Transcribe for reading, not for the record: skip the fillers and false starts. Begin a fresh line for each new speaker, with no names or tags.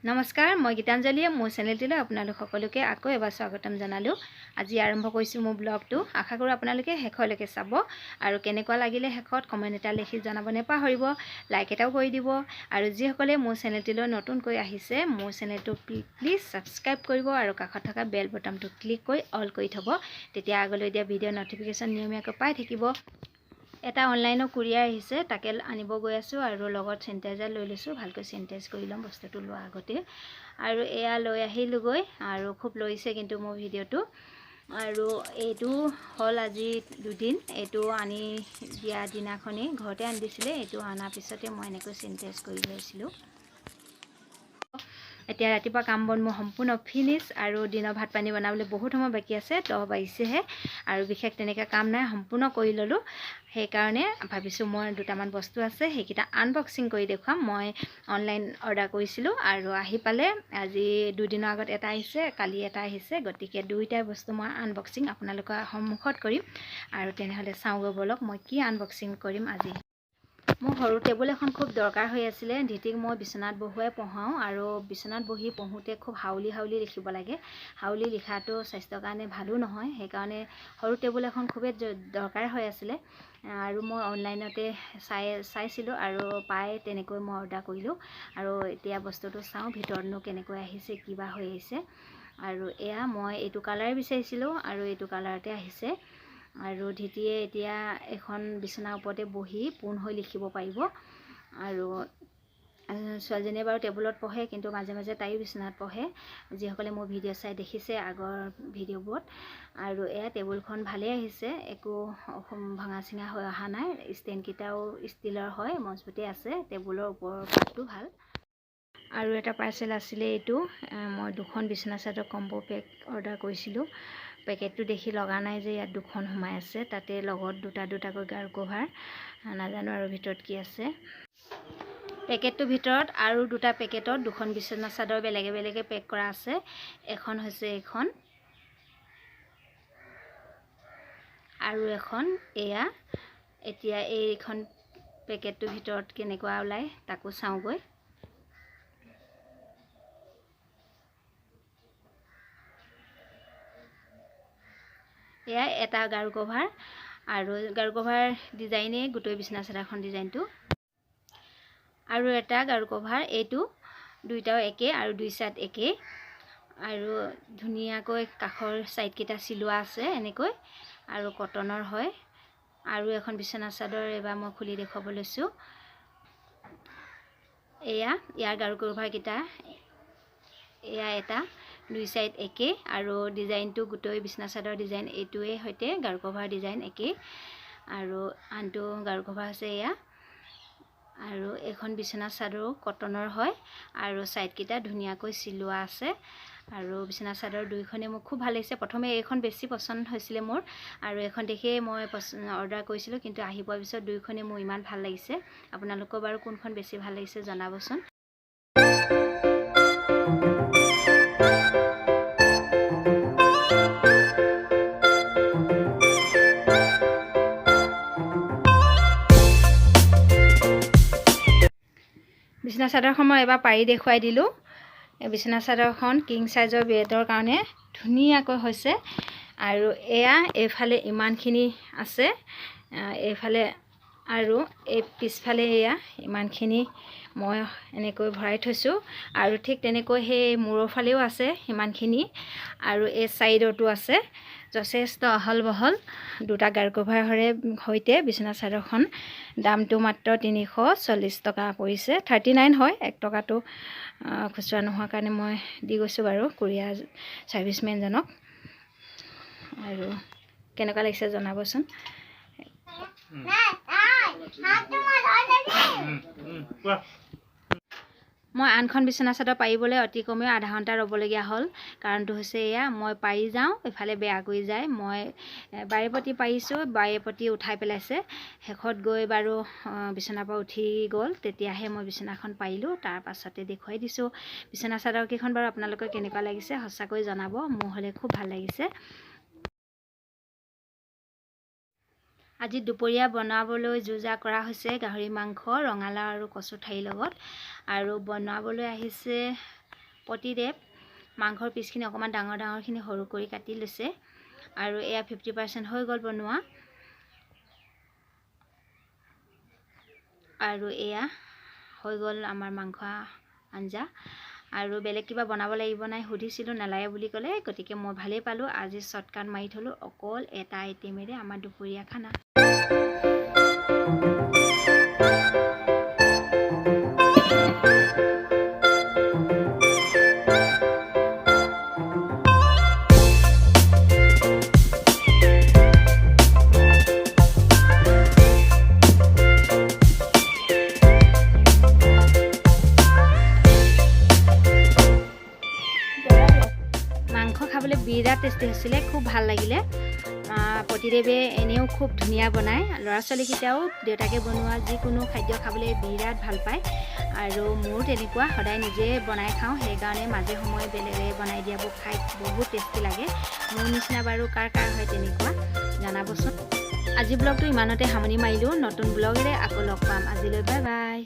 নমস্কাৰ, মই গীতাঞ্জলি মোৰ চেনেলটিলৈ আপোনালোক সকলোকে আকৌ এবাৰ স্বাগতম জনালোঁ। আজি আৰম্ভ কৰিছোঁ মোৰ ব্লগটো। আশা কৰোঁ আপোনালোকে শেষলৈকে চাব আৰু কেনেকুৱা লাগিলে শেষত কমেণ্ট এটা লিখি জনাব নাপাহৰিব, লাইক এটাও কৰি দিব। আৰু যিসকলে মোৰ চেনেলটিলৈ নতুনকৈ আহিছে মোৰ চেনেলটো প্লিজ ছাবস্ক্ৰাইব কৰিব আৰু কাষত থকা বেল বটনটো ক্লিক কৰি অল কৰি থ'ব, তেতিয়া আগলৈ দিয়া ভিডিঅ' নটিফিকেশ্যন নিয়মীয়াকৈ পাই থাকিব। এটা অনলাইনৰ কুৰিয়াৰ আহিছে, তাকে আনিব গৈ আছোঁ আৰু লগত চেনিটাইজাৰ লৈ লৈছোঁ। ভালকৈ চেনিটাইজ কৰি ল'ম বস্তুটো লোৱাৰ আগতে। আৰু এয়া লৈ আহিলোগৈ আৰু খুব লৈছে কিন্তু মোৰ ভিডিঅ'টো। আৰু এইটো হ'ল আজি 2 দিন। এইটো আনি দিয়া দিনাখনেই ঘৰতে আনি দিছিলে। এইটো অনাৰ পিছতে মই এনেকৈ চেনিটাইজ কৰি লৈছিলোঁ। এতিয়া ৰাতিপুৱা কাম বন মোৰ সম্পূৰ্ণ ফিনিছ আৰু দিনৰ ভাত পানী বনাবলৈ বহুত সময় বাকী আছে, 10 বাজিছেহে আৰু বিশেষ তেনেকৈ কাম নাই, সম্পূৰ্ণ কৰি ল'লোঁ। সেইকাৰণে ভাবিছোঁ মই দুটামান বস্তু আছে সেইকেইটা আনবক্সিং কৰি দেখুৱাম। মই অনলাইন অৰ্ডাৰ কৰিছিলোঁ আৰু আহি পালে। আজি 2 দিনৰ আগত এটা আহিছে, কালি এটা আহিছে, গতিকে দুইটাই বস্তু মই আনবক্সিং আপোনালোকৰ সন্মুখত কৰিম। আৰু তেনেহ'লে চাওঁগৈ ব'লক মই কি আনবক্সিং কৰিম আজি। মোৰ সৰু টেবুল এখন খুব দৰকাৰ হৈ আছিলে। ধিতিক মই বিচনাত বহুৱাই পঢ়াওঁ আৰু বিচনাত বহি পঢ়োঁতে খুব হাউলি লিখিব লাগে। হাউলি লিখাটো স্বাস্থ্যৰ কাৰণে ভালো নহয়, সেইকাৰণে সৰু টেবুল এখন খুবেই দৰকাৰ হৈ আছিলে। আৰু মই অনলাইনতে চাইছিলোঁ আৰু পাই তেনেকৈ মই অৰ্ডাৰ কৰিলোঁ। আৰু এতিয়া বস্তুটো চাওঁ ভিতৰতনো কেনেকৈ আহিছে, কিবা হৈ আহিছে। আৰু এয়া মই এইটো কালাৰ বিচাৰিছিলোঁ আৰু এইটো কালাৰতে আহিছে। আৰু ধিতিয়ে এতিয়া এখন বিচনাৰ ওপৰতে বহি পোন হৈ লিখিব পাৰিব। আৰু ছোৱালীজনীয়ে বাৰু টেবুলত পঢ়ে, কিন্তু মাজে মাজে তাইও বিচনাত পঢ়ে, যিসকলে মোৰ ভিডিঅ' চাই দেখিছে আগৰ ভিডিঅ'বোৰত। আৰু এয়া টেবুলখন ভালেই আহিছে, একো ভঙা চিঙা হৈ অহা নাই। ষ্টেণ্ডকেইটাও ষ্টিলৰ হয়, মজবুতেই আছে। টেবুলৰ ওপৰৰ পাতটো ভাল। আৰু এটা পাৰ্চেল আছিলে এইটো। মই 2খন বিচনা চাদৰ কম্বো পেক অৰ্ডাৰ কৰিছিলোঁ। পেকেটটো দেখি লগা নাই যে ইয়াত 2খন সোমাই আছে, তাতে লগত দুটাকৈ গাৰু কভাৰ। নাজানো আৰু ভিতৰত কি আছে। পেকেটটোৰ ভিতৰত আৰু 2টা পেকেটত 2খন বিচনা চাদৰ বেলেগে বেলেগে পেক কৰা আছে। এখন হৈছে এইখন আৰু এখন এয়া। এতিয়া এইখন পেকেটটোৰ ভিতৰত কেনেকুৱা ওলায় তাকো চাওঁগৈ। এয়া এটা গাৰু কভাৰ আৰু গাৰু কভাৰ ডিজাইনেই গোটেই বিচনা চাদৰখন ডিজাইনটো। আৰু এটা গাৰু কভাৰ, এইটো দুইটাও একে আৰু 2 চাইড একেই। আৰু ধুনীয়াকৈ কাষৰ চাইডকেইটা চিলোৱা আছে এনেকৈ, আৰু কটনৰ হয়। আৰু এখন বিচনা চাদৰ এবাৰ মই খুলি দেখুৱাব লৈছোঁ। এয়া ইয়াৰ গাৰু কভাৰকেইটা, এয়া এটা 2 চাইড একেই আৰু ডিজাইনটো গোটেই বিচনা চাদৰ ডিজাইন এইটোৱে সৈতে গাৰু কভাৰ ডিজাইন একেই। আৰু আনটো গাৰু কভাৰ হৈছে এয়া। আৰু এইখন বিচনা চাদৰো কটনৰ হয় আৰু ছাইডকেইটা ধুনীয়াকৈ চিলোৱা আছে। আৰু বিচনা চাদৰ 2খনেই মোক খুব ভাল লাগিছে। প্ৰথমে এইখন বেছি পচন্দ হৈছিলে মোৰ, আৰু এইখন দেখিয়ে মই অৰ্ডাৰ কৰিছিলোঁ, কিন্তু আহি পোৱাৰ পিছত 2খনেই মোৰ ইমান ভাল লাগিছে। আপোনালোকৰ বাৰু কোনখন বেছি ভাল লাগিছে জনাবচোন। বিচনা চাদৰখন মই এবাৰ পাৰি দেখুৱাই দিলোঁ। এই বিচনা চাদৰখন কিং চাইজৰ বেডৰ কাৰণে ধুনীয়াকৈ হৈছে। আৰু এয়া এইফালে ইমানখিনি আছে, এইফালে আৰু এই পিছফালে এয়া ইমানখিনি মই এনেকৈ ভৰাই থৈছোঁ। আৰু ঠিক তেনেকৈ সেই মূৰৰ ফালেও আছে সিমানখিনি, আৰু এই চাইডতো আছে। যথেষ্ট আহল বহল। 2টা গাৰু কভাৰৰ সৈতে বিচনা চাদৰখন দামটো মাত্ৰ 340 টকা পৰিছে। 39 হয়, 1 টকাটো খুচুৰা নোহোৱাৰ কাৰণে মই দি গৈছোঁ বাৰু কুৰিয়াৰ ছাৰ্ভিচমেনজনক। আৰু কেনেকুৱা লাগিছে জনাবচোন। মই আনখন বিচনা চাদৰ পাৰিবলৈ অতি কমেও আধা ঘণ্টা ৰ'বলগীয়া হ'ল। কাৰণটো হৈছে এয়া, মই পাৰি যাওঁ এফালে বেয়া কৰি যায়। মই বাৰেপতি পাৰিছোঁ, বাৰেপতি উঠাই পেলাইছে। শেষত গৈ বাৰু বিচনাৰ পৰা উঠি গ'ল, তেতিয়াহে মই বিচনাখন পাৰিলোঁ। তাৰ পাছতে দেখুৱাই দিছোঁ। বিচনা চাদৰকেইখন বাৰু আপোনালোকৰ কেনেকুৱা লাগিছে সঁচাকৈ জনাব। মোৰ হ'লে খুব ভাল লাগিছে। আজি দুপৰীয়া বনাবলৈ যোজা কৰা হৈছে গাহৰি মাংস, ৰঙালাও আৰু কচু ঠাৰিৰ লগত। আৰু বনাবলৈ আহিছে প্ৰতিদেৱ মাংসৰ পিচখিনি অকণমান ডাঙৰ ডাঙৰখিনি সৰু কৰি কাটি লৈছে আৰু এয়া 50% হৈ গ'ল বনোৱা আৰু এয়া হৈ গ'ল আমাৰ মাংস আঞ্জা আৰু বেলেগ কিবা বনাব লাগিব নাই সুধিছিলোঁ নালাগে বুলি ক'লে গতিকে মই ভালেই পালোঁ আজি শৰ্টকাট মাৰি থলোঁ অকল এটা আইটেমেৰে আমাৰ দুপৰীয়া খানা মাংস খাবলৈ বিৰাট টেষ্টি হৈছিলে খুব ভাল লাগিলে প্ৰতিদেৱে এনেও খুব ধুনীয়া বনায় ল'ৰা ছোৱালীকেইটাও দেউতাকে বনোৱা যিকোনো খাদ্য খাবলৈ বিৰাট ভাল পায় আৰু মোৰ তেনেকুৱা সদায় নিজে বনাই খাওঁ সেইকাৰণে মাজে সময়ে বেলেগে বনাই দিয়াবোৰ খাই বহুত টেষ্টি লাগে মোৰ নিচিনা বাৰু কাৰ কাৰ হয় তেনেকুৱা জনাবচোন আজি ব্লগটো ইমানতে সামৰণি মাৰিলোঁ নতুন ব্লগেৰে আকৌ লগ পাম আজিলৈ বাই বাই